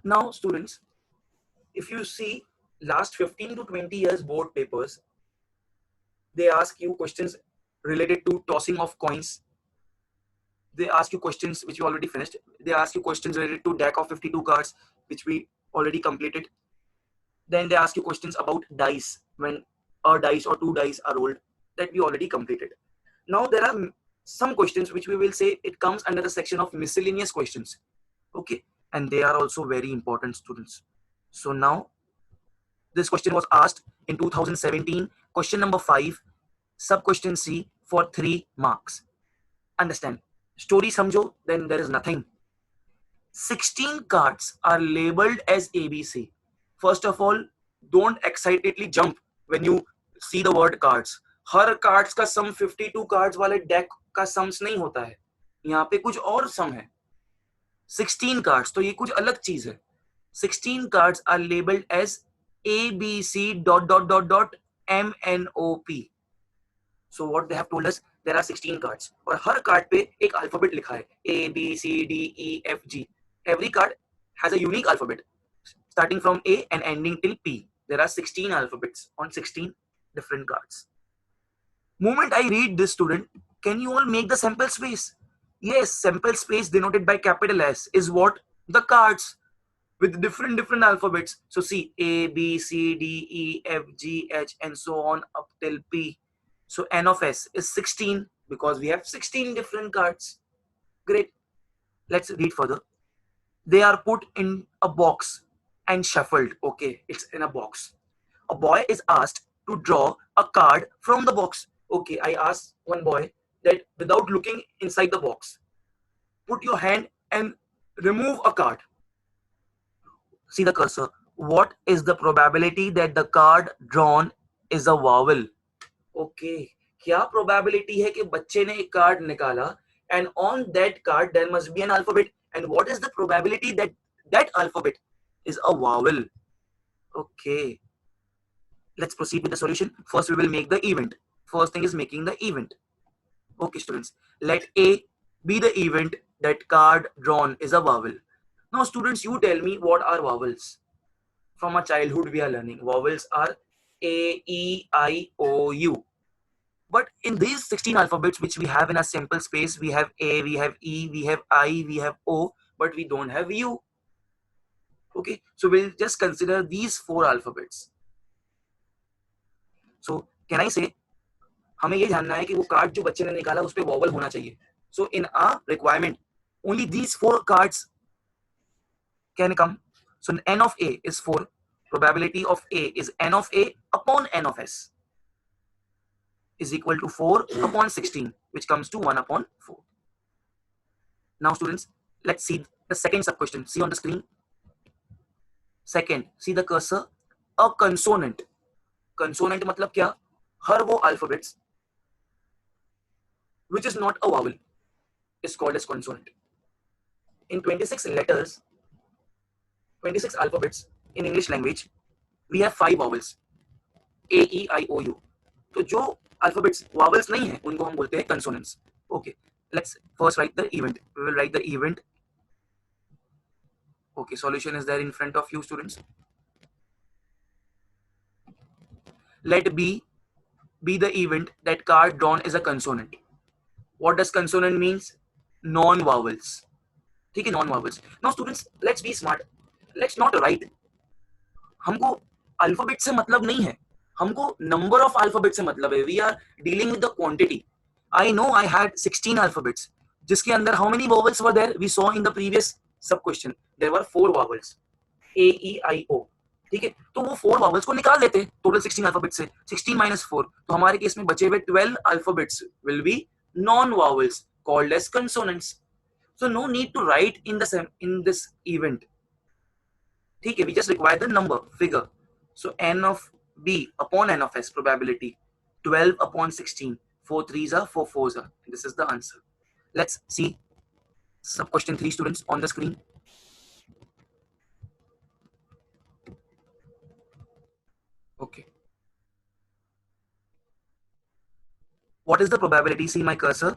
Now students, if you see last 15 to 20 years board papers, they ask you questions related to tossing of coins. They ask you questions which you already finished. They ask you questions related to deck of 52 cards, which we already completed. Then they ask you questions about dice, when a dice or two dice are rolled, that we already completed. Now there are some questions which we will say it comes under the section of miscellaneous questions. Okay, and they are also very important, students. So now this question was asked in 2017, question number 5, sub question C, for 3 marks. Understand, story samjho, then there is nothing. 16 cards are labeled as ABC. First of all, don't excitedly jump when you see the word cards. Her cards का सम 52 cards वाले deck का sums नहीं होता है, यहाँ पे कुछ और सम है. 16 कार्ड्स तो ये कुछ अलग चीज है. 16 cards are labeled as ABC dot dot dot dot MNOP. So what they have told us, there are 16 cards और हर कार्ड पे एक अल्फाबेट लिखा है A B C D E F G. Every card has a unique alphabet starting from A and ending till P. There are 16 alphabets on 16 different cards. Moment I read this, student, can you all make the sample space? Yes, sample space denoted by capital S is what? The cards with different alphabets. So see, A, B, C, D, E, F, G, H, and so on up till P. So N of S is 16 because we have 16 different cards. Great. Let's read further. They are put in a box and shuffled. Okay, it's in a box. A boy is asked to draw a card from the box. Okay, I asked one boy that without looking inside the box, put your hand and remove a card. See the cursor. What is the probability that the card drawn is a vowel? Okay, क्या probability है कि बच्चे ने एक card निकाला and on that card there must be an alphabet, and what is the probability that that alphabet is a vowel? Okay, let's proceed with the solution. First we will make the event. First thing is making the event. Okay students, let A be the event that card drawn is a vowel. Now students, you tell me what are vowels. From our childhood we are learning vowels are A, E, I, O, U. But in these 16 alphabets which we have in a sample space, we have A, we have E, we have I, we have O, but we don't have U. Okay, so we'll just consider these 4 alphabets. So can I say, हमें ये जानना है कि वो card जो बच्चे ने निकाला उस पे वॉवल होना चाहिए. So in our requirement, only these 4 cards can come. So n of A is 4. Probability of A is n of A upon n of S is equal to 4 upon 16, which comes to 1 upon 4. Now students, let's see the second sub question. See on the screen. Second, see the cursor. A consonant. Consonant मतलब क्या? हर वो alphabets which is not a vowel is called as consonant. In 26 letters, 26 alphabets in English language, we have 5 vowels. A, E, I, O, U. तो जो alphabets vowels नहीं है उनको हम बोलते हैं consonants. Okay, let's first write the event. We will write the event. Okay, solution is there in front of you, students. Let B be the event that card drawn is a consonant. What does consonant means? Non-vowels. ठीक है, non-vowels. Now students, let's be smart. Let's not write. हमको alphabet से मतलब नहीं है, हमको number of alphabet से मतलब है. We are dealing with the quantity. I know I had 16 alphabets जिसके अंदर how many vowels were there? We saw in the previous sub question there were 4 vowels, A E I O. ठीक है, तो वो 4 vowels को निकाल देते total 16 alphabet से. 16 माइनस 4, तो हमारे केस में बचे हुए 12 alphabets will be non vowels called as consonants. So no need to write in this event. ठीक है, we just require the number, figure. So n of B upon n of S probability 12 upon 16. 4 3s are 4 4s are. This is the answer. Let's see sub question 3, students, on the screen. Okay. What is the probability? See my cursor.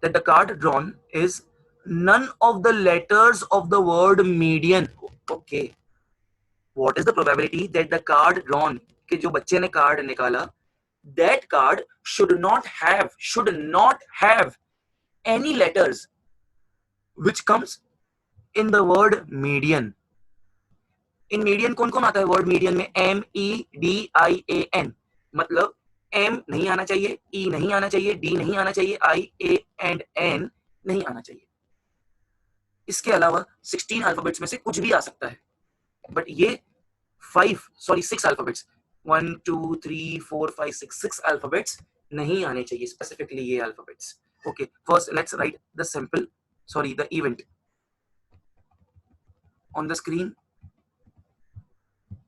That the card drawn is none of the letters of the word median. Okay. What is the probability that the card drawn, कि जो बच्चे ने card निकाला, that card should not have any letters which comes in the word median. In median कौन कौन आता है word median में? MEDIAN, मतलब M नहीं आना चाहिए, E नहीं आना चाहिए, D नहीं आना चाहिए, I, A and N नहीं आना चाहिए. इसके अलावा 16 अल्फाबेट्स में से कुछ भी आ सकता है, बट ये 6 अल्फाबेट्स 1 2 3 4 5 6 अल्फाबेट्स नहीं आने चाहिए, स्पेसिफिकली ये alphabets. Okay, first let's write the event on the screen.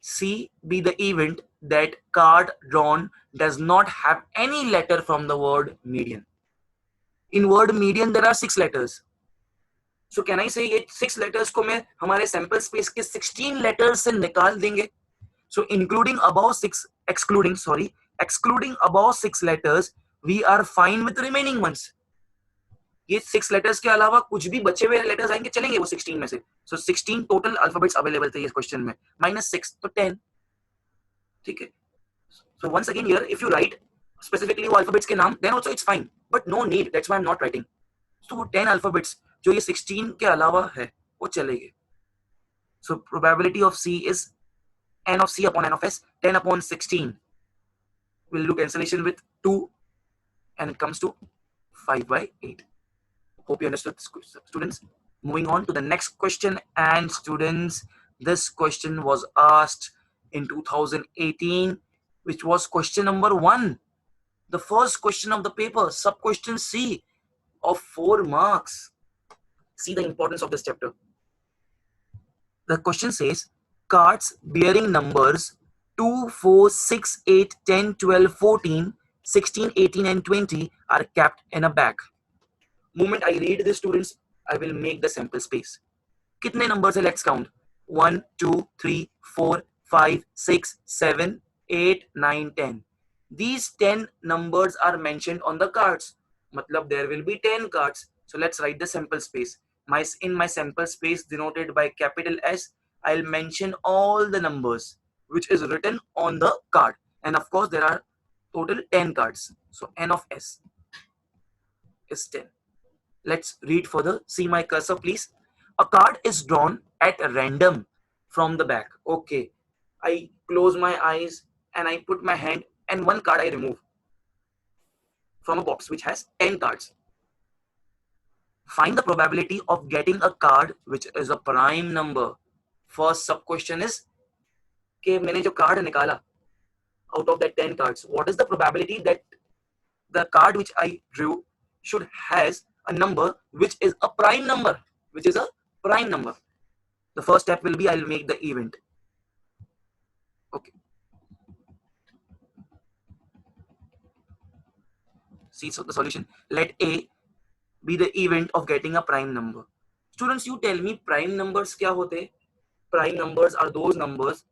C be the event that card drawn does not have any letter from the word median. In word median there are 6 letters. So can I say ये 6 letters को मैं हमारे sample space के 16 letters से निकाल देंगे. So excluding above 6 letters, we are fine with remaining ones. ये 6 letters के अलावा कुछ भी बचे हुए letters आएंगे, चलेंगे वो 16 में से. So 16 total alphabets available थे इस question में, -6 तो 10. ठीक है. So once again here, if you write specifically वो alphabets के नाम, then also it's fine. But no need. That's why I'm not writing. So वो 10 alphabets जो ये 16 के अलावा है वो चलेंगे. So probability of C is n of C upon n of S, 10 upon 16. We'll do cancellation with 2 and it comes to 5/8. Hope you understood, students. Moving on to the next question. And students, this question was asked in 2018, which was question number 1. The first question of the paper, sub question C of 4 marks. See the importance of this chapter. The question says, cards bearing numbers 2, 4, 6, 8, 10, 12, 14, 16, 18 and 20 are kept in a bag. Moment I read this, students, I will make the sample space. कितने numbers है? Let's count. 1, 2, 3, 4, 5, 6, 7, 8, 9, 10. These 10 numbers are mentioned on the cards. मतलब there will be 10 cards. So let's write the sample space. In my sample space denoted by capital S, I'll mention all the numbers which is written on the card. And of course, there are total 10 cards. So n of S is 10. Let's read further. See my cursor, please. A card is drawn at random from the back. Okay. I close my eyes and I put my hand and one card I remove from a box which has 10 cards. Find the probability of getting a card which is a prime number. First sub question is कि मैंने जो card निकाला out of that 10 cards, what is the probability that the card which I drew should has a number which is a prime number, The first step will be I'll make the event. Okay. See, so the solution, let A be the event of getting a prime number. Students, you tell me prime numbers क्या होते? Prime numbers are those numbers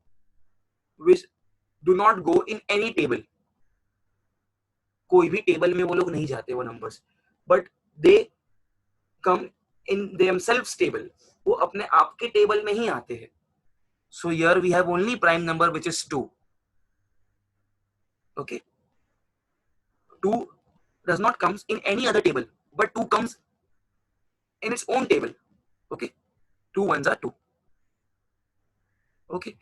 which do not go in any table. कोई भी table में वो लोग नहीं जाते वो numbers, but they come in themselves table. वो अपने आप के टेबल में ही आते हैं. So here we have only prime number which is 2. Okay. 2 does not comes in any other table, but 2 comes in its own table. Okay. 2 ones are 2. Okay.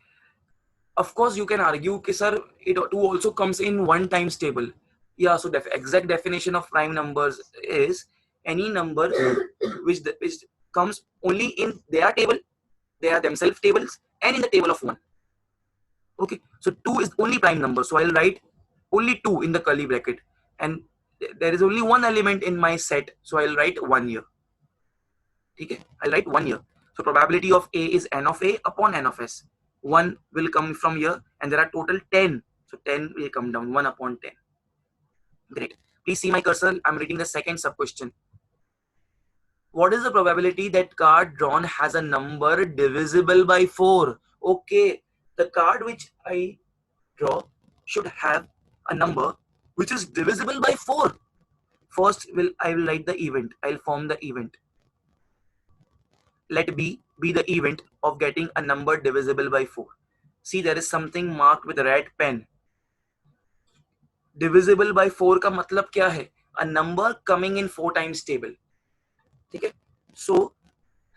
Of course, you can argue कि sir, it 2 also comes in 1 times table. Yeah, so exact definition of prime numbers is any number which comes only in their table, they are themselves tables, and in the table of 1. Okay, so 2 is only prime number, so I'll write only 2 in the curly bracket, and there is only one element in my set, so I'll write 1 here. Okay, I'll write 1 here. So probability of A is n of A upon n of S. 1 will come from here, and there are total 10, so 10 will come down, 1 upon 10. Great. Please see my cursor. I'm reading the second sub question. What is the probability that card drawn has a number divisible by 4? Okay, the card which I draw should have a number which is divisible by 4. First, I will write the event. I'll form the event. Let B be the event of getting a number divisible by 4? See, there is something marked with a red pen. Divisible by 4 का मतलब क्या है? A number coming in 4 times table. ठीक है? So,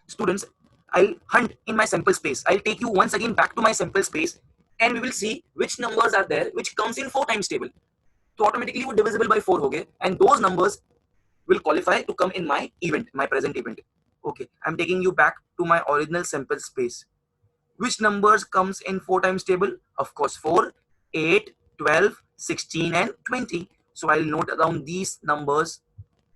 students, I'll hunt in my sample space. I'll take you once again back to my sample space and we will see which numbers are there which comes in 4 times table. So automatically वो divisible by 4 हो गए and those numbers will qualify to come in my event, my present event. Okay, I'm taking you back to my original sample space. Which numbers comes in 4 times table? Of course, 4, 8, 12, 16 and 20. So I'll note down these numbers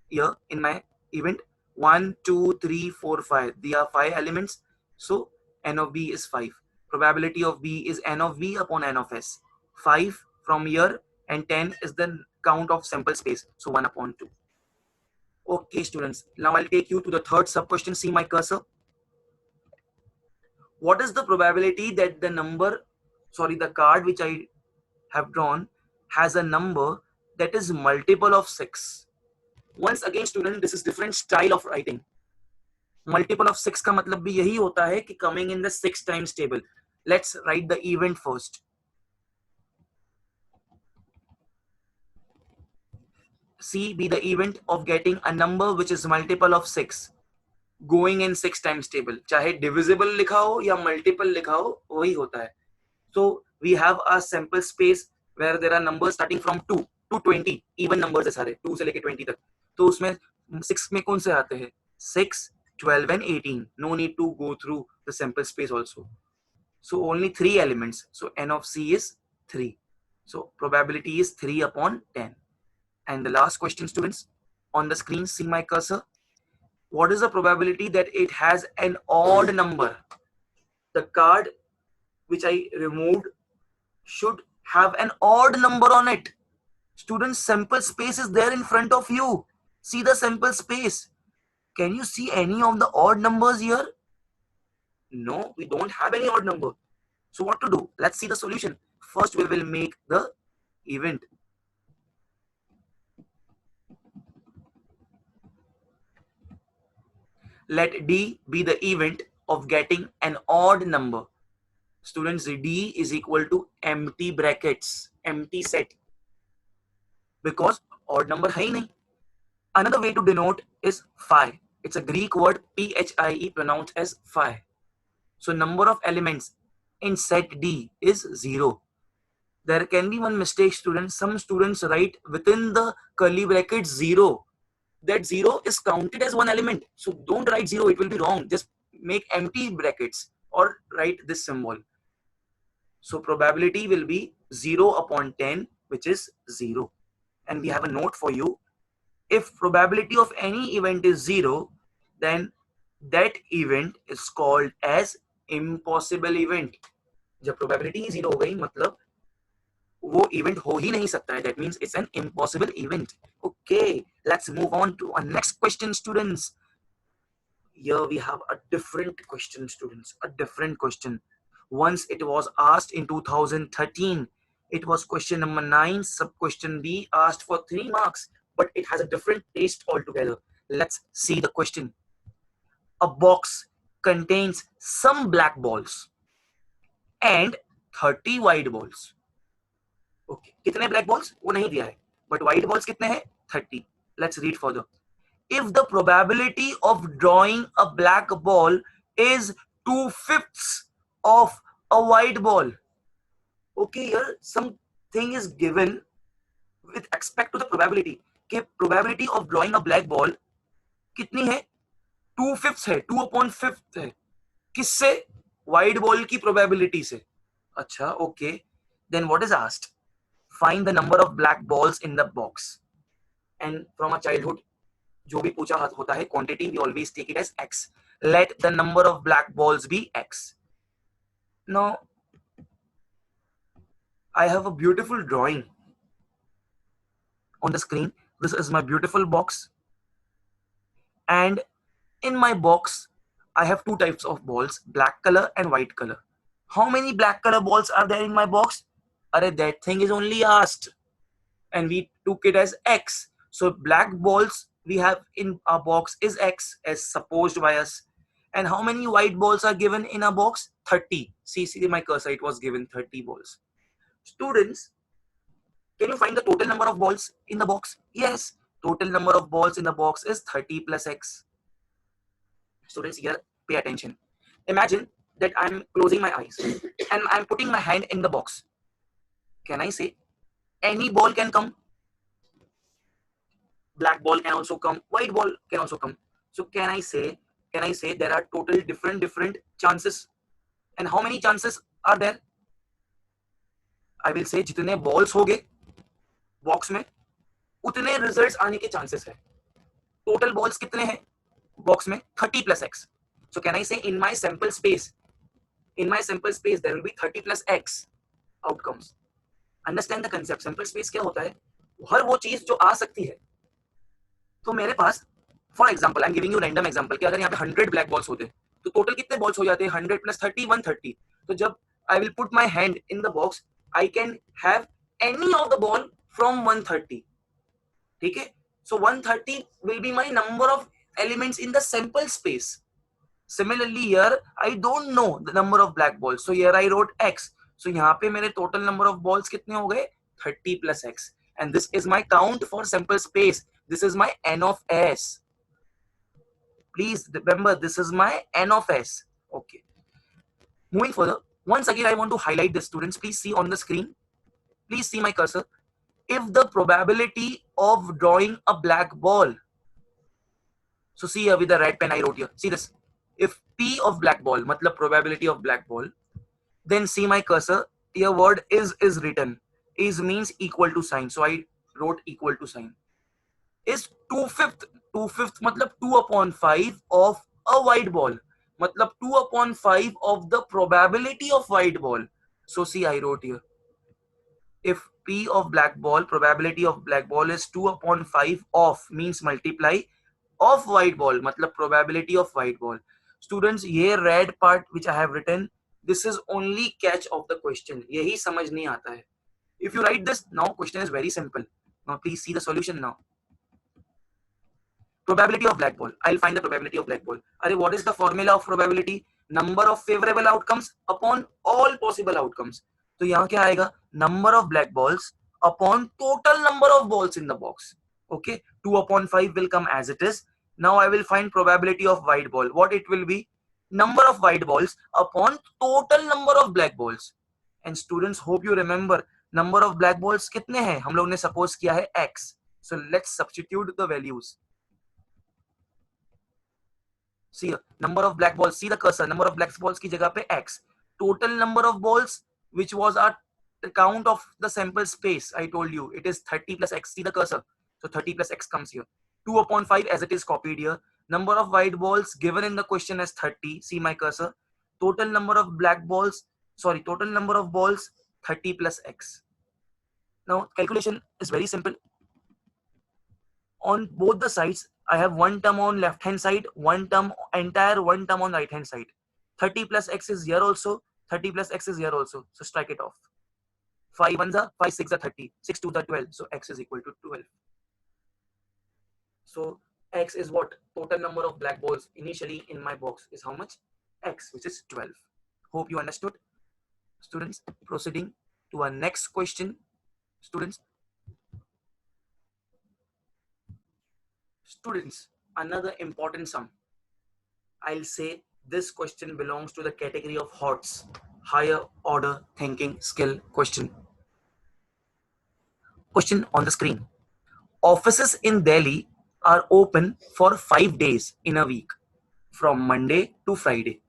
here in my event. 1, 2, 3, 4, 5. There are 5 elements. So n of b is 5. Probability of b is n of b upon n of s. 5 from here and 10 is the count of sample space. So 1 upon 2. Okay, students. Now I'll take you to the third sub question. See my cursor. What is the probability that the card which I have drawn has a number that is multiple of 6? Once again, student, this is different style of writing. Multiple of 6 का मतलब भी यही होता है कि coming in the 6 times table. Let's write the event first. C be the event of getting a number which is multiple of 6 going in 6 times table. चाहे divisible लिखा हो या multiple लिखा हो, वही होता है. So we have a sample space where there are numbers starting from 2 to 20. Even numbers है सारे 2 से लेके 20 तक. तो उसमें 6 में कौन से आते हैं? 6, 12 and 18. No need to go through the sample space also. So only 3 elements. So n of c is 3. So probability is 3 upon 10. And the last question, students, on the screen, see my cursor. What is the probability that it has an odd number? The card which I removed should have an odd number on it. Students, sample space is there in front of you. See the sample space. Can you see any of the odd numbers here? No, we don't have any odd number. So what to do? Let's see the solution. First, we will make the event. Let D be the event of getting an odd number. Students, D is equal to empty brackets, empty set. Because odd number है ही नहीं. Another way to denote is phi. It's a Greek word phie pronounced as phi. So number of elements in set D is 0. There can be one mistake, students. Some students write within the curly brackets 0. That 0 is counted as one element. So don't write 0, it will be wrong. Just make empty brackets or write this symbol. So probability will be 0 upon 10, which is 0. And we have a note for you. If probability of any event is 0, then that event is called as impossible event. जब probability 0 हो गई मतलब वो event हो ही नहीं सकता है. That means it's an impossible event. Okay, let's move on to our next question, students. Here we have a different question, students. A different question. Once it was asked in 2013. It was question number 9. Sub question B asked for 3 marks. But it has a different taste altogether. Let's see the question. A box contains some black balls and 30 white balls. Okay, कितने black balls? वो नहीं दिया है. But white balls कितने हैं? 30. Let's read further. If the probability of drawing a black ball is 2/5 of a white ball. Okay, here something is given with respect to the probability. कि probability of drawing a black ball कितनी है? 2/5 है, 2/5 है. किससे? White ball की probability से. अच्छा, okay. Then what is asked? Find the number of black balls in the box. And from a childhood, जो भी पूछा होता है quantity, we always take it as x. Let the number of black balls be x. Now, I have a beautiful drawing on the screen. This is my beautiful box. And in my box, I have 2 types of balls, black color and white color. How many black color balls are there in my box? Arey, that thing is only asked. And we took it as x. So black balls we have in our box is x as supposed by us. And how many white balls are given in a box? 30. See my cursor, it was given 30 balls. Students, can you find the total number of balls in the box? Yes, total number of balls in the box is 30 plus x. Students, here pay attention. Imagine that I'm closing my eyes and I'm putting my hand in the box. Can I say any ball can come? Black ball can also come, white ball can also come. So can I say there are total different chances? And how many chances are there? I will say जितने balls होंगे box में उतने results आने के chances है. Total balls कितने हैं box में? 30 plus x. So can I say in my sample space there will be 30 plus x outcomes. Understand the concept. Sample space क्या होता है? हर वो चीज जो आ सकती है. तो मेरे पास for example I am giving you random example कि अगर यहाँ पे 100 ब्लैक बॉल्स होते तो टोटल कितने बॉल्स हो जाते हैं? 100 प्लस 30 130. तो जब I will put my hand in the box I can have any of the ball from 130. ठीक है, सो 130 will be my number of elements in the sample space. Similarly here I don't know the number of black balls, so here I wrote x. So यहाँ पे मेरे total number of balls कितने हो गए? 30 plus x. And this is my count for sample space. This is my n of s. Please remember, this is my n of s. Okay. Moving further, once again I want to highlight this, students. Please see on the screen. Please see my cursor. If the probability of drawing a black ball. So see here with the red pen I wrote here. See this. If P of black ball, matlab probability of black ball, then see my cursor, here word is written. Is means equal to sign. So I wrote equal to sign. Is 2/5 matlab 2/5 of a white ball. Matlab 2/5 of the probability of white ball. So see I wrote here. If P of black ball, probability of black ball is 2/5 of means multiply of white ball, matlab probability of white ball. Students, ये red part which I have written, this is only catch of the question. यही समझ नहीं आता है. If you write this now, question is very simple. Now please see the solution now. Probability of black ball. I'll find the probability of black ball. Arey, what is the formula of probability? Number of favorable outcomes upon all possible outcomes. तो यहाँ क्या आएगा? Number of black balls upon total number of balls in the box. Okay, 2/5 will come as it is. Now I will find probability of white ball. What it will be? Number of white balls upon total number of black balls. And students, hope you remember, number of black balls कितने हैं? हम लोग ने suppose किया है x. So let's substitute the values. See here, number of black balls. See the cursor. Number of black balls की जगह पे x. Total number of balls, which was our count of the sample space. I told you it is 30 plus x. See the cursor. So 30 plus x comes here. 2/5 as it is copied here. Number of white balls given in the question as 30. See my cursor. Total number of black balls, total number of balls 30 plus x. Now calculation is very simple. On both the sides, I have one term on left hand side, one term on right hand side. 30 plus x is here also, 30 plus x is here also. So strike it off. 5 1s are 5 6 are 30, 6 2 are 12. So x is equal to 12. So x is what? Total number of black balls initially in my box is how much? X, which is 12. Hope you understood. Students, proceeding to our next question. Students, another important sum. I'll say this question belongs to the category of HOTS, higher order thinking skill question. Question on the screen. Offices in Delhi are open for 5 days in a week, from Monday to Friday.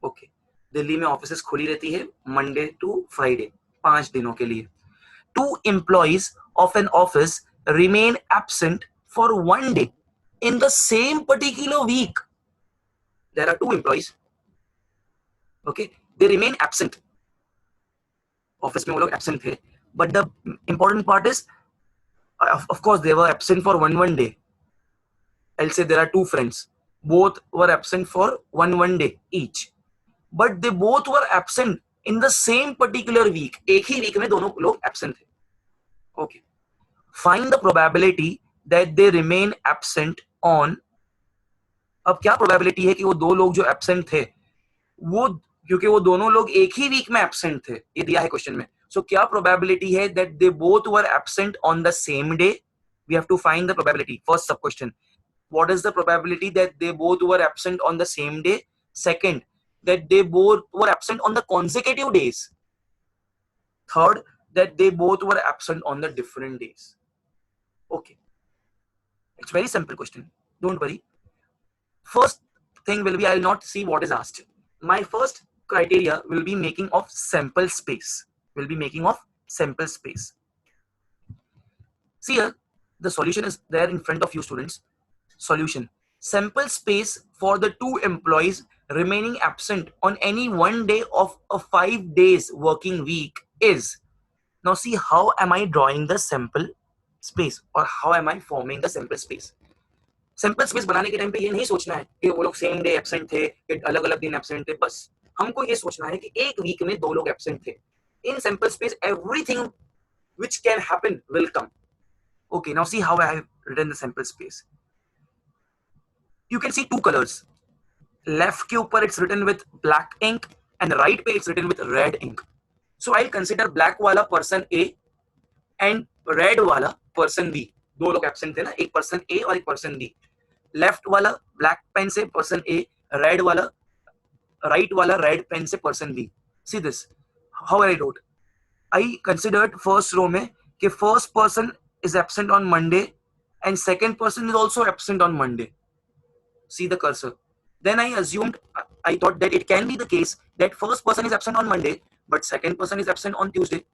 Okay, Delhi में offices खुली रहती है Monday to Friday, 5 दिनों के लिए. 2 employees of an office remain absent for 1 day in the same particular week. There are 2 employees. Okay, they remain absent. Office में वो लोग absent थे. But the important part is, of course, they were absent for one day. I'll say there are 2 friends. Both were absent for one day each. But they both were absent in the same particular week. एक ही week में दोनों लोग absent थे. Okay. Find the probability that they remain absent on अब क्या probability है कि वो दो लोग जो एब्सेंट थे वो, क्योंकि वो दोनों लोग एक ही वीक में एब्सेंट थे, ये दिया है क्वेश्चन में, सो क्या प्रोबेबिलिटी है that they both were absent on the same day? We have to find the probability. First sub question, what is the probability that they both were absent on the same day? Second, that they both were absent on the consecutive days. Third, that they both were absent on the different days. Okay, it's very simple question, don't worry. First thing will be, I'll not see what is asked. My first criteria will be making of sample space, will be making of sample space. See here, the solution is there in front of you students. Solution: sample space for the two employees remaining absent on any one day of a 5 days working week is. Now see, how am I drawing the sample space or how am I forming the sample space? Sample space बनाने के time पे ये नहीं सोचना है कि वो लोग सेम डे एब्सेंट थे, कि अलग अलग दिन एब्सेंट थे, बस हमको ये सोचना है कि एक वीक में दो लोग एब्सेंट थे. In sample space, everything which can happen will come. Okay, now see how I have written the sample space. You can see two colors. Left के ऊपर it's written with black ink and right पे it's written with red ink. So I'll consider black वाला person A and red वाला person B. दो लोग absent थे ना, एक person A और एक person B. Left वाला black pen से person A, red वाला right वाला red pen से person B. See this, how I wrote. I considered first row में कि first person is absent on Monday and second person is also absent on Monday. See the cursor. Then I assumed, I thought that it can be the case that first person is absent on Monday, but second person is absent on Tuesday.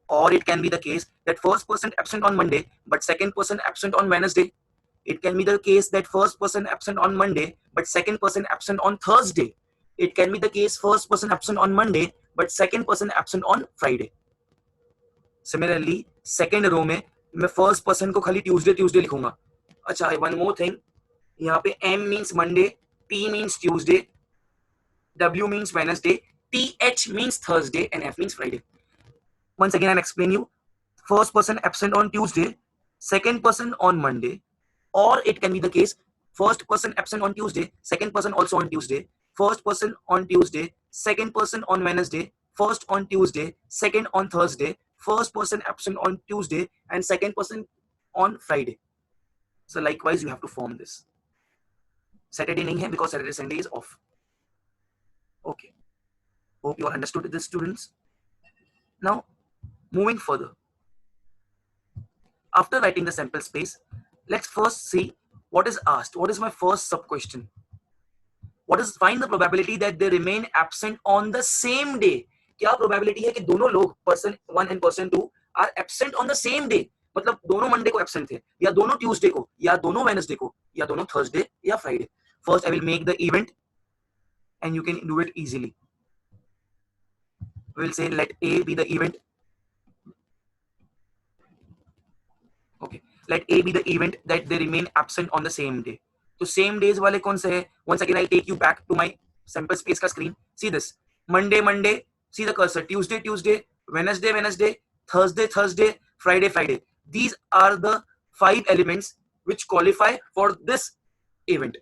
Or it can be the case that first person absent on Monday, but second person absent on Wednesday. It can be the case that first person absent on Monday, but second person absent on Thursday. It can be the case first person absent on Monday, but second person absent on Friday. Similarly, second row में मैं first person को खाली Tuesday लिखूंगा. अच्छा, one more thing. यहाँ पे M means Monday, T means Tuesday, W means Wednesday, TH means Thursday, and F means Friday. Once again, I'll explain you. First person absent on Tuesday, second person on Monday, or it can be the case first person absent on Tuesday, second person also on Tuesday, first person on Tuesday, second person on Wednesday, first on Tuesday, second on Thursday, first person absent on Tuesday, and second person on Friday. So likewise, you have to form this. Saturday नहीं है because Saturday Sunday is off. Okay, hope you all understood this, students. Now moving further, after writing the sample space, let's first see what is asked. What is my first sub question? What is, find the probability that they remain absent on the same day. क्या probability है कि दोनों लोग person 1 and person 2 are absent on the same day? मतलब दोनों Monday को absent थे, या दोनों ट्यूसडे को, या दोनों वेडनेसडे को, या दोनों थर्सडे या Friday. First I will make the event and you can do it easily. We will say let A be the event. Okay, let A be the event that they remain absent on the same day. तो same days वाले कौन से हैं? Once again I'll take you back to my sample space का screen. See this, Monday, see the cursor, Tuesday, Wednesday, Thursday, Friday. These are the 5 elements which qualify for this event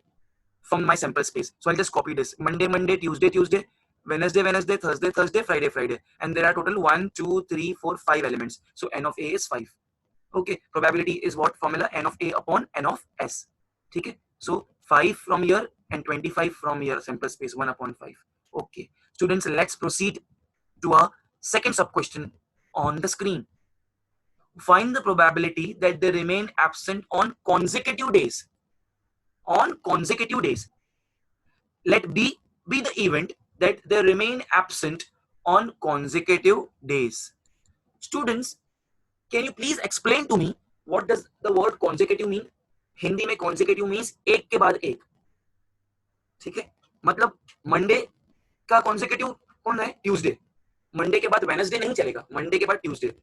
from my sample space. So I'll just copy this. Monday, Tuesday, Wednesday, Thursday, Friday. And there are total 1, 2, 3, 4, 5 elements. So N of A is 5. Okay, probability is what? Formula N of A upon N of S. Okay, so 5 from here and 25 from here, sample space 1 upon 5. Okay, students, let's proceed to our second sub question on the screen. Find the probability that they remain absent on consecutive days. On consecutive days. Let B be the event that they remain absent on consecutive days. Students, can you please explain to me what does the word consecutive mean? Hindi में consecutive means एक के बाद एक. ठीक है, मतलब Monday का consecutive कौन है? ट्यूसडे. मंडे के बाद वेडनेसडे नहीं चलेगा, मंडे के बाद Tuesday.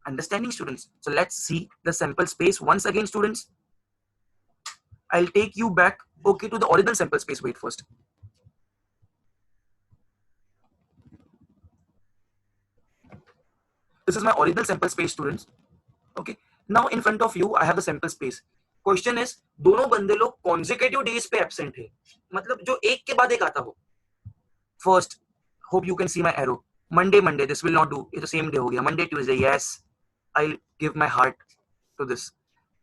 Understanding, students? So let's see the sample space once again, students. I'll take you back, okay, to the original sample space. Wait first. This is my original sample space, students. Okay, now in front of you I have the sample space. Question is दोनों बंदे लोग consecutive days पे absent है, मतलब जो एक के बाद एक आता हो. First, hope you can see my arrow. Monday this will not do, ये तो सेम डे हो गया. Monday Tuesday, yes I give my heart to this,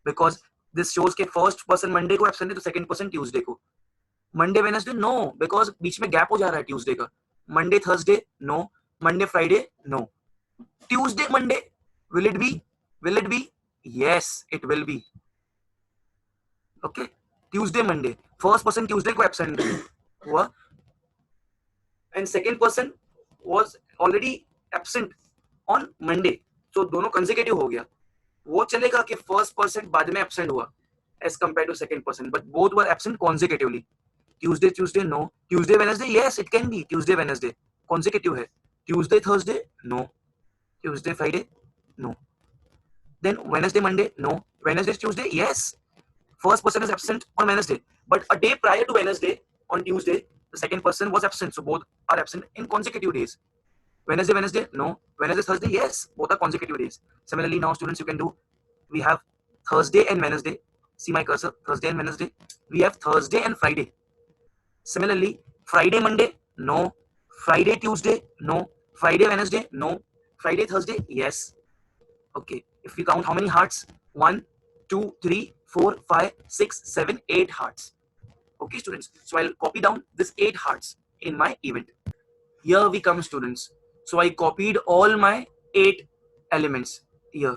because this shows के फर्स्ट पर्सन मंडे को एब्सेंट है तो सेकंड पर्सन ट्यूसडे को. Monday Wednesday no, because बीच में गैप हो जा रहा है ट्यूसडे का. Monday Thursday no, Monday Friday no. Tuesday Monday, will it be, will it be, yes it will be. okay, Tuesday Monday, first person Tuesday को absent हुआ and second person was already absent on Monday, तो दोनों consecutive हो गया. वो चलेगा कि first person बाद में एब्सेंट हुआ as compare to second person, but both were absent consecutively. Tuesday no, Tuesday Wednesday yes it can be, Tuesday Wednesday consecutive है. Tuesday Thursday no, Tuesday Friday no. Then Wednesday, Monday, no. Wednesday, Tuesday, yes. First person is absent on Wednesday, but a day prior to Wednesday, on Tuesday, the second person was absent. So both are absent in consecutive days. Wednesday, no. Wednesday, Thursday, yes. Both are consecutive days. Similarly, now students, you can do. We have Thursday and Wednesday. See my cursor. Thursday and Wednesday. We have Thursday and Friday. Similarly, Friday, Monday, no. Friday, Tuesday, no. Friday, Wednesday, no. Friday, Thursday, yes. Okay, if we count how many hearts, 1 2 3 4 5 6 7 8 hearts. Okay students, so I'll copy down this 8 hearts in my event. Here we come students, so I copied all my 8 elements here.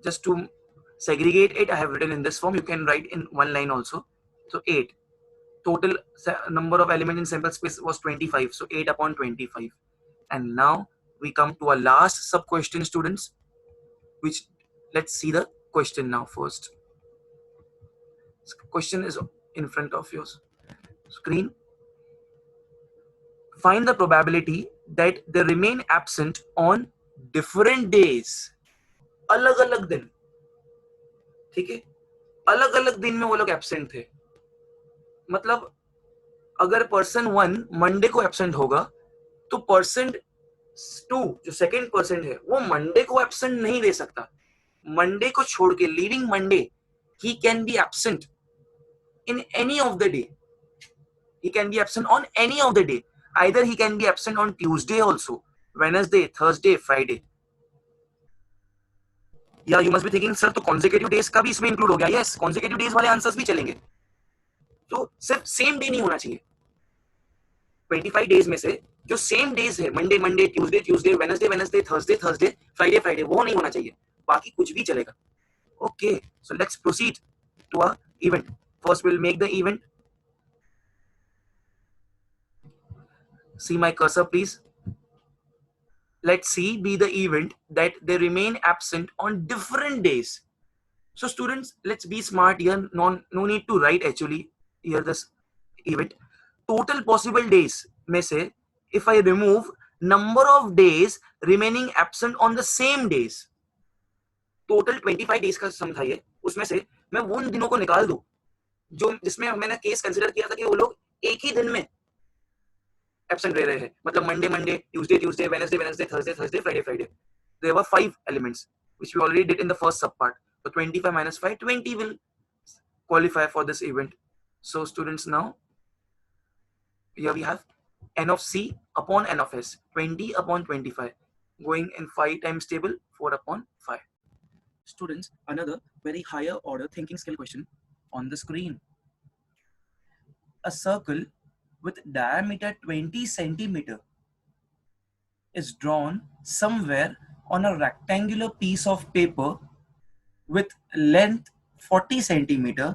Just to segregate it, I have written in this form. You can write in one line also. So 8 total number of elements in sample space was 25, so 8 upon 25. And now we come to our last sub question students, which let's see the question now first. Question is in front of your screen. Find the probability that they remain absent on different days. अलग अलग दिन, ठीक है, अलग अलग दिन में वो लोग एब्सेंट थे. मतलब अगर पर्सन 1 मंडे को एब्सेंट होगा तो पर्सन 2 जो सेकंड पर्सन है वो मंडे को एब्सेंट नहीं दे सकता. मंडे को छोड़ के leaving Monday he can be absent in any of the day. He can be absent on any of the day. Either he can be absent on Tuesday also, Wednesday, Thursday, Friday. या you must be thinking sir तो consecutive days का भी इसमें include हो गया. yes, consecutive days वाले answers भी चलेंगे. तो सिर्फ सेम डे नहीं होना चाहिए. 25 डेज में से जो सेम डेज है, Monday Monday, Tuesday Tuesday, Wednesday Wednesday, Thursday Thursday, Friday Friday, वो नहीं होना चाहिए. बाकी कुछ भी चलेगा. Okay, so let's proceed to our event. First we'll make the event. See my cursor please. Let C be the event that they remain absent on different days. So students, let's be smart here. No need to write actually here this event. Total possible days में से if I remove number of days remaining absent on the same days, total 25 days का सम था ये, उसमें से मैं उन दिनों को निकाल दूं जो जिसमें मैंने केस कंसीडर किया था कि वो लोग एक ही दिन में एब्सेंट रह रहे हैं. मतलब Monday Monday, Tuesday Tuesday, Wednesday Wednesday, Thursday Thursday, Friday Friday. There were 5 elements which we already did in the first subpart. So 25 minus 5, 20 will qualify for this event. So students, now here we have n of C upon n of S, 20 upon 25, going in 5 times table, 4 upon 5. Students, another very higher order thinking skill question on the screen. A circle with diameter 20 centimeter is drawn somewhere on a rectangular piece of paper with length 40 centimeter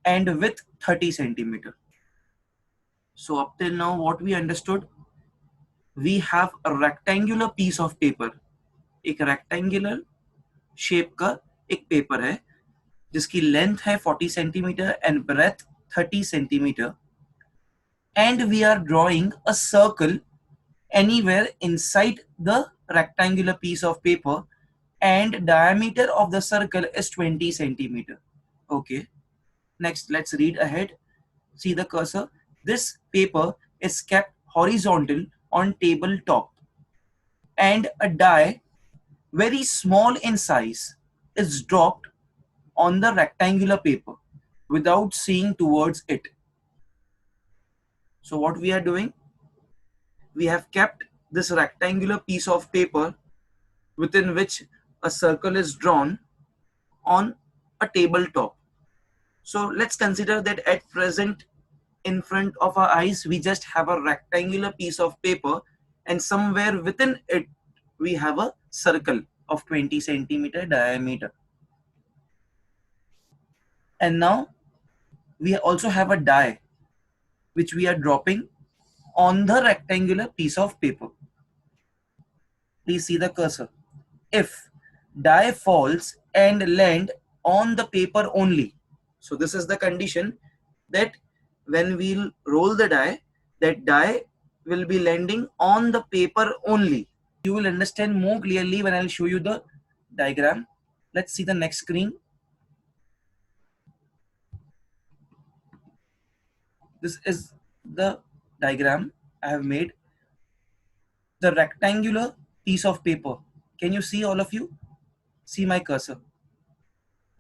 and width 30 centimeter. So up till now what we understood, we have a rectangular piece of paper. एक rectangular shape का एक paper है जिसकी length है 40 centimetre and breadth 30 centimetre, and we are drawing a circle anywhere inside the rectangular piece of paper and diameter of the circle is 20 centimetre. Okay, next let's read ahead. See the cursor. This paper is kept horizontal on table top and a die very small in size is dropped on the rectangular paper without seeing towards it. So what we are doing, we have kept this rectangular piece of paper within which a circle is drawn on a tabletop. So let's consider that at present in front of our eyes we just have a rectangular piece of paper, and somewhere within it we have a circle of 20 centimeter diameter. And now we also have a die which we are dropping on the rectangular piece of paper. Please see the cursor. If die falls and land on the paper only, so this is the condition that when we'll roll the die, that die will be landing on the paper only. You will understand more clearly when I'll show you the diagram. Let's see the next screen. This is the diagram I have made. The rectangular piece of paper. Can you see, all of you? See my cursor.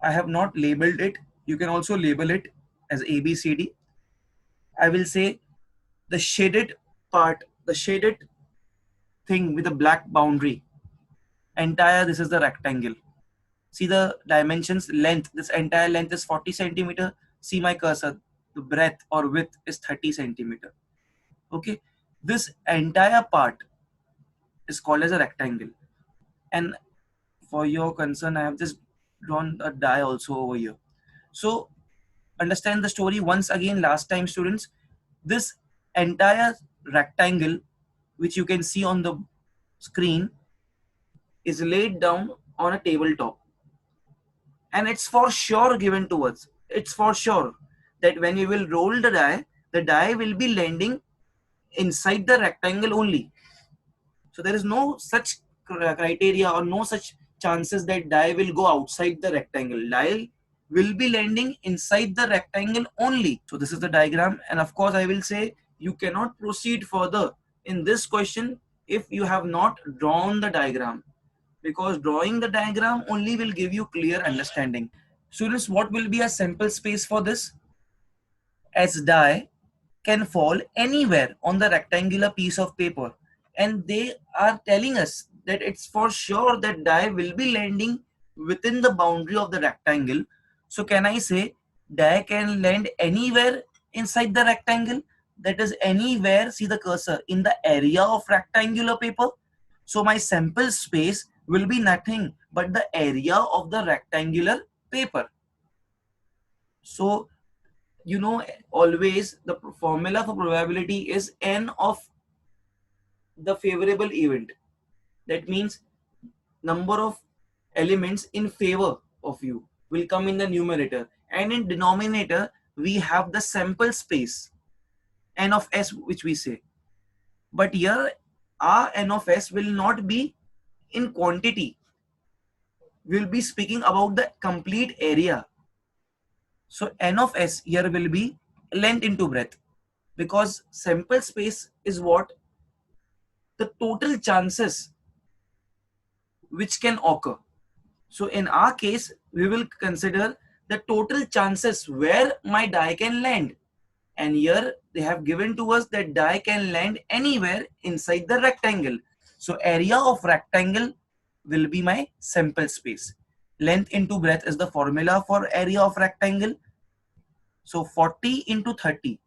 I have not labeled it. You can also label it as A, B, C, D. I will say the shaded part, the shaded thing with a black boundary. Entire, this is the rectangle. See the dimensions, length. This entire length is 40 centimeter. See my cursor. The breadth or width is 30 centimeter. Okay. This entire part is called as a rectangle. And for your concern, I have just drawn a die also over here. So understand the story once again last time, students. This entire rectangle which you can see on the screen is laid down on a tabletop, and it's for sure given to us, it's for sure that when you will roll the die will be landing inside the rectangle only. So there is no such criteria or no such chances that die will go outside the rectangle. Die will be landing inside the rectangle only. So this is the diagram, and of course I will say you cannot proceed further in this question if you have not drawn the diagram, because drawing the diagram only will give you clear understanding. Students, what will be a sample space for this? As die can fall anywhere on the rectangular piece of paper, and they are telling us that it's for sure that die will be landing within the boundary of the rectangle. So can I say die can land anywhere inside the rectangle? That is anywhere, see the cursor, in the area of rectangular paper. So my sample space will be nothing but the area of the rectangular paper. So you know, always the formula for probability is n of the favorable event. That means number of elements in favor of you will come in the numerator, and in denominator we have the sample space n of s, which we say. But here our n of s will not be in quantity. We'll be speaking about the complete area. So n of s here will be length into breadth, because sample space is what? The total chances which can occur. So in our case, we will consider the total chances where my die can land. And here they have given to us that die can land anywhere inside the rectangle. So area of rectangle will be my sample space. Length into breadth is the formula for area of rectangle. So 40 into 30,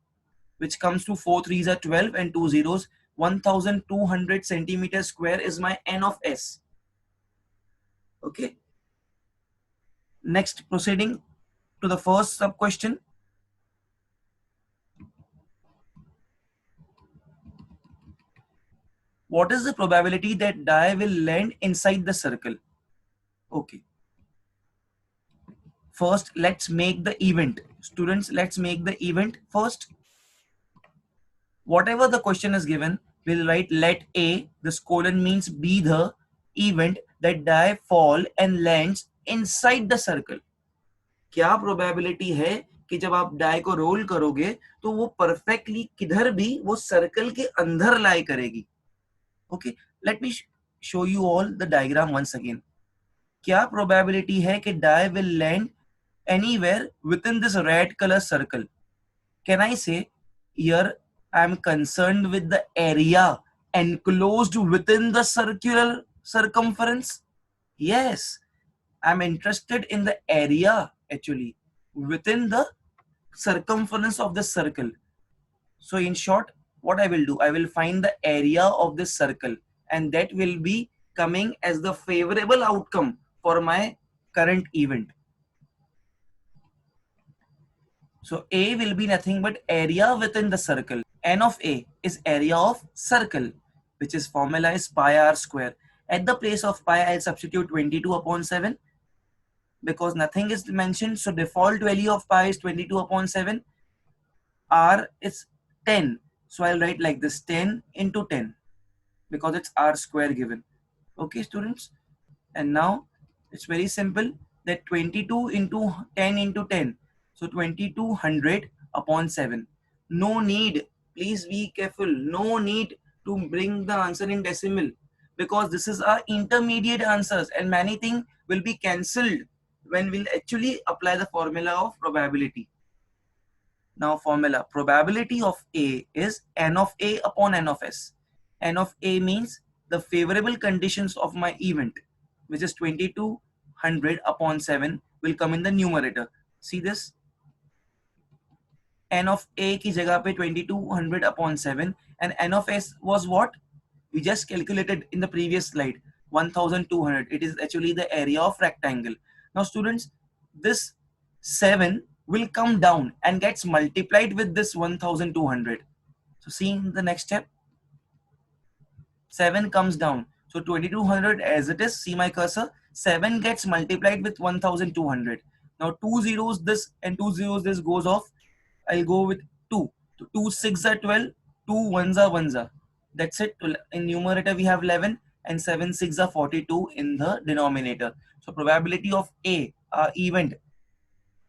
which comes to 4 threes are 12 and 2 zeros, 1200 centimeters square is my n of s. Okay. Next, proceeding to the first sub question. What is the probability that die will land inside the circle? Okay. First, let's make the event. Students, let's make the event first. Whatever the question is given, we'll write let A, this colon means be the event that die fall and lands inside the circle. क्या probability है कि जब आप die को role करोगे तो वो perfectly किधर भी वो सर्कल के अंदर लाई करेगी. Okay, let me show you all the diagram once again. क्या प्रोबेबिलिटी है कि die will land anywhere within this red color circle. Can I say here I am concerned with the area enclosed within the circular circumference? Yes, I'm interested in the area actually within the circumference of the circle. So in short, what I will do, I will find the area of this circle, and that will be coming as the favorable outcome for my current event. So A will be nothing but area within the circle. N of A is area of circle, which is formula is pi r square. At the place of pi, I'll substitute 22 upon 7 because nothing is mentioned. So default value of pi is 22 upon 7. R is 10. So I'll write like this, 10 into 10 because it's r square given. Okay, students. And now it's very simple that 22 into 10 into 10. So 2200 upon 7. No need, please be careful, no need to bring the answer in decimal because this is our intermediate answers and many things will be cancelled when we'll actually apply the formula of probability. Now formula, probability of A is N of A upon N of S. N of A means the favorable conditions of my event, which is 2200 upon 7 will come in the numerator. See this? N of A की जगह पे 2200 upon 7 and N of S was what? We just calculated in the previous slide, 1200. It is actually the area of rectangle. Now students, this 7 will come down and gets multiplied with this 1200. So see in the next step, 7 comes down. So 2200 as it is, see my cursor, 7 gets multiplied with 1200. Now 2 zeros this and 2 zeros this goes off. I'll go with 2. So 2 6 are 12, 2 1s are 1s are. That's it. In numerator we have 11 and 7 6 are 42 in the denominator. So probability of A event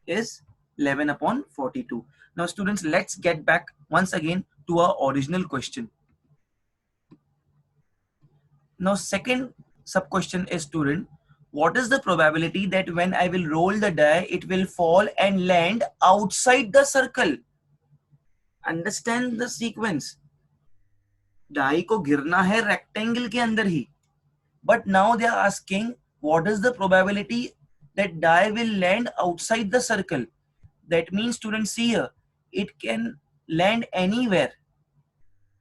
is 11 upon 42. Now students, let's get back once again to our original question. Now second sub question is, student, what is the probability that when I will roll the die it will fall and land outside the circle? Understand the sequence. Die को गिरना है rectangle के अंदर ही. But now they are asking what is the probability that die will land outside the circle. That means students, see here, it can land anywhere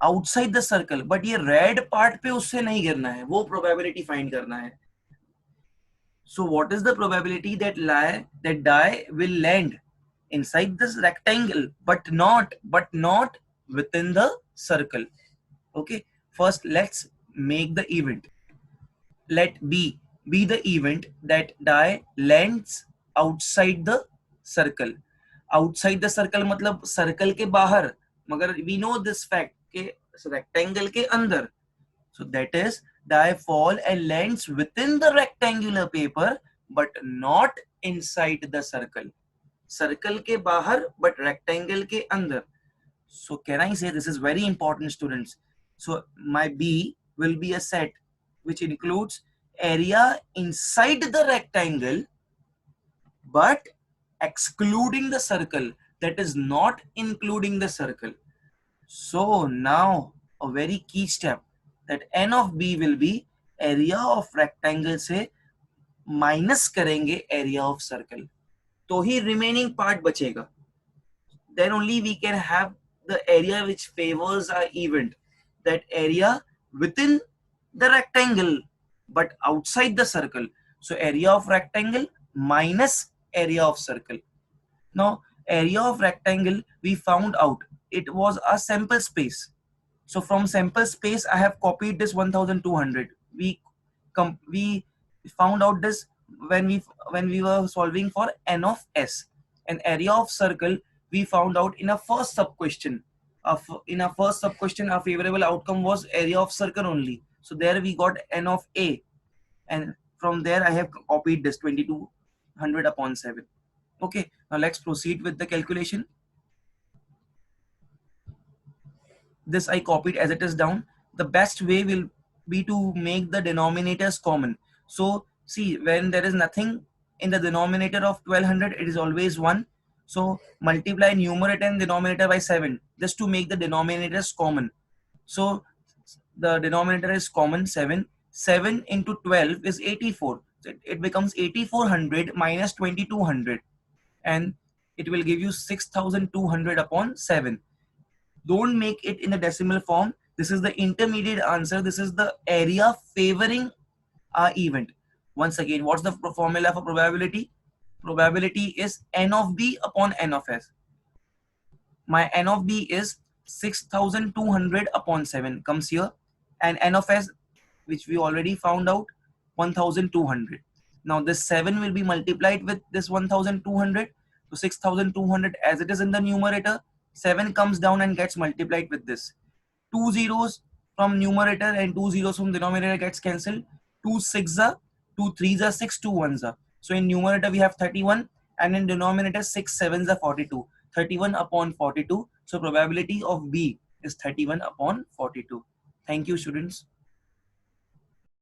outside the circle, but ये red part पे उससे नहीं गिरना है, वो probability find करना है. So what is the probability that die will land inside this rectangle, but not within the circle? Okay, first let's make the event. Let B be the event that die lands outside the circle. Outside the circle मतलब circle के बाहर, मगर we know this fact के rectangle के अंदर. So that is die fall and lands within the rectangular paper but not inside the circle. Circle के बाहर but rectangle के अंदर. So can I say, this is very important, students. So my B will be a set which includes area inside the rectangle but excluding the circle, that is not including the circle. So now a very key step, that N of B will be area of rectangle से minus करेंगे area of circle, तो ही remaining part बचेगा. Then only we can have the area which favors our event, that area within the rectangle but outside the circle. So area of rectangle minus area of circle. Now area of rectangle we found out it was a sample space. So from sample space I have copied this 1200. We found out this when we were solving for N of S. And area of circle we found out in a first sub question. In a first sub question, our favorable outcome was area of circle only. So there we got N of A, and from there I have copied this 2200 upon 7. Okay, now let's proceed with the calculation. This I copied as it is down. The best way will be to make the denominators common. So see, when there is nothing in the denominator of 1200, it is always 1. So multiply numerator and denominator by 7 just to make the denominators common. So the denominator is common, 7. 7 into 12 is 84. So it becomes 8400 minus 2200, and it will give you 6200 upon 7. Don't make it in the decimal form. This is the intermediate answer. This is the area favoring our event. Once again, what's the formula for probability? Probability is n of b upon n of s. My n of b is 6200 upon 7 comes here, and n of s, which we already found out, 1200. Now this 7 will be multiplied with this 1200. So 6200 as it is in the numerator, 7 comes down and gets multiplied with this. 2 zeros from numerator and 2 zeros from denominator gets cancelled. 2 6s are, 2 3s are 6, 2 1s are. So in numerator we have 31, and in denominator 6 7s are 42. 31 upon 42. So probability of B is 31 upon 42. Thank you, students.